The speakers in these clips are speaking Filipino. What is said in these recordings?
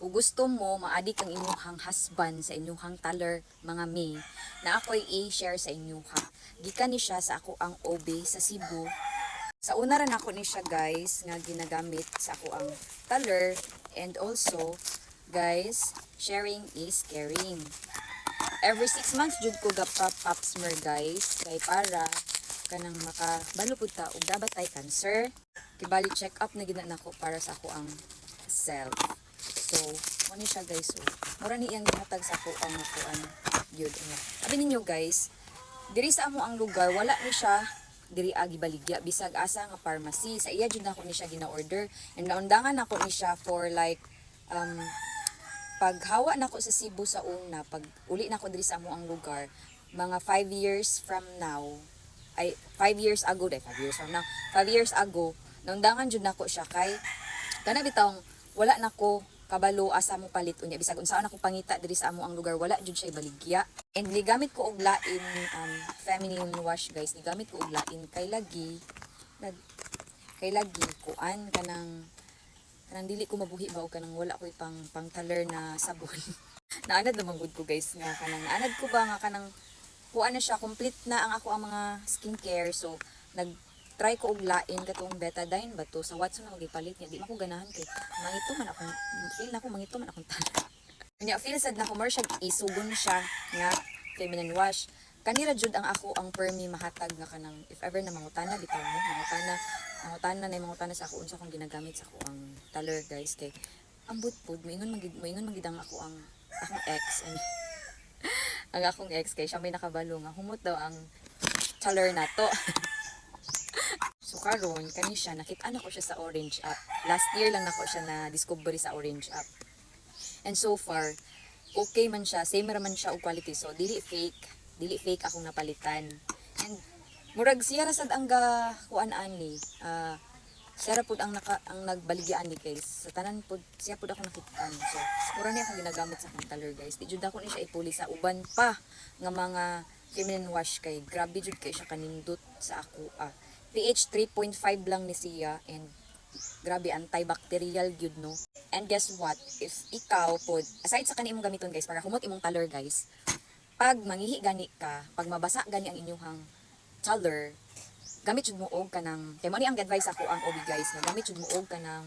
Kung gusto mo maadi kang inyuhang husband sa inyuhang taler mga mi, na ako'y i-share sa inyuha. Gikan ni siya sa ako ang OB sa Cebu. Sa una rin ako ni siya guys nga ginagamit sa ako ang taler, and also guys, sharing is caring. Every 6 months jud ko gapa pap smear guys, kay para kanang makabalo pud ta og dabatay cancer. Kibali check up na gid nako para sa ako ang self. So, mo ni siya guys. So, mura ni iyang gihatag sa ako ang nakuan gyud niya. Abi ninyo guys, diri sa amo ang lugar wala ni siya diri agi baligya bisag asa nga pharmacy. Sa iya jud nako ni siya gina-order, and naundangan nako ni siya for like paghawa nako sa Cebu sa una, pag uli nako diri sa amo ang lugar, mga 5 years from now, ay 5 years ago, 5 years from now, 5 years ago, naundangan jud nako siya kay kana bitawng wala nako kabalo asa mo palit unya bisag unsaon ako pangita diri sa amo ang lugar, wala jud siya baligya. And nigamit ko og lain feminine wash guys, nigamit ko og lain kay lagi kuan kanang dili ko mabuhi ba og kanang wala ko pang taler na sabon. Naanad naman gud ko guys nga kanang anad ko ba nga kanang kuan na siya, complete na ang ako ang mga skincare. So try ko og lain katong betadine ba to sa Watson na magipalit niya, di man ko ganahan kay mangito man akong feel na ko mangito man akong tanan. Nya feel sad na commercial isugon siya nga feminine wash. Kanira jud ang ako ang permi mahatag nga kanang if ever na mangutana bitaw mo mangutana sa ako unsa akong ginagamit sa ako ang taler guys, kay ambot pud moingon magid ang ako ang akong ex ang akong ex kay siya may nakabalo nga humot daw ang taler nato. So karon kani siya nakita na ko siya sa Orange app. Last year lang nako siya na discovery sa Orange app. And so far okay man siya, same ra man siya og quality. So dili fake akong napalitan. And murag siya ra sad ang kuan ani. Siya ra pud ang nagbaligyan ni kay sa tanan pud siya pud ako nakitaan. So mura ni akong ginagamit sa akong taler guys. Di jud ako ni siya ipuli sa uban pa nga mga feminine wash kay grabe jud kay siya kanindot sa ako. pH 3.5 lang ni siya, and grabe antibacterial gyud no. And guess what, if ikaw pod aside sa kanimong gamiton guys para humot imong taler guys, pag mangihi gani ka, pag mabasa gani ang inyong taler, gamit jud mo og kanang kay mo ni ang advice ako ang OB guys nga gamit jud mo og kanang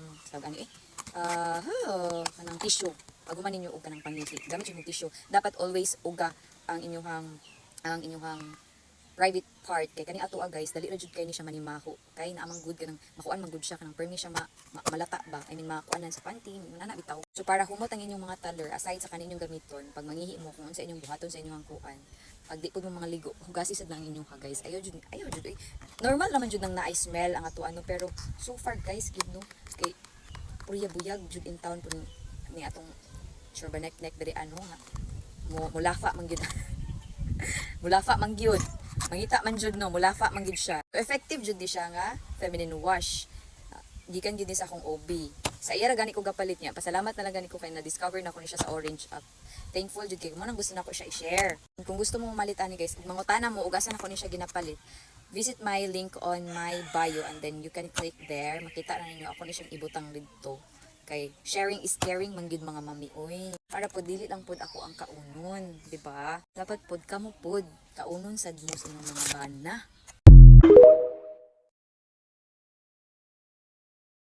kanang tissue. Pag human ninyo og kanang pangihi, gamit jud mo tissue. Dapat always uga ang inyong private part kay kani ato guys dali ra jud kay ni siya manimaho kay naamang good kanang makuan man good siya kanang permi siya malata ba, I mean makuanan sa panty na bitaw. So para humot ang inyong mga taler aside sa kaninyong gamiton, pag mangihi mo kung unsa inyong buhaton sa inyong kuan, pag di pud mo mga ligo hugasi sad lang inyong guys. Ayaw jud normal naman jud nang naay smell ang ato pero so far guys gid no kay purya buyag jud in town pud ni atong sure ba neck diri nga mulafa man gyud mulafa man gyud mangita man jud no, mulafa man gid siya. So, effective jud di siya nga feminine wash. Gikan gid sa akong OB. Sa iya ra gani ko gapalit niya. Pasalamat na lang gani ko kay na discover na ko ni siya sa Orange app. Thankful jud kay mo nang gusto na ko siya i-share. Kung gusto mong malitan ni guys, mangutana mo ugasan ako ni siya ginapalit. Visit my link on my bio and then you can click there. Makita na ninyo ako ni siyang ibutang didto. Kay sharing is caring man gid mga mami oy. Para pod dili lang pod ako ang kaunon, di ba? Dapat pod kamo pod kaunon sad mo sa inyong mga bana.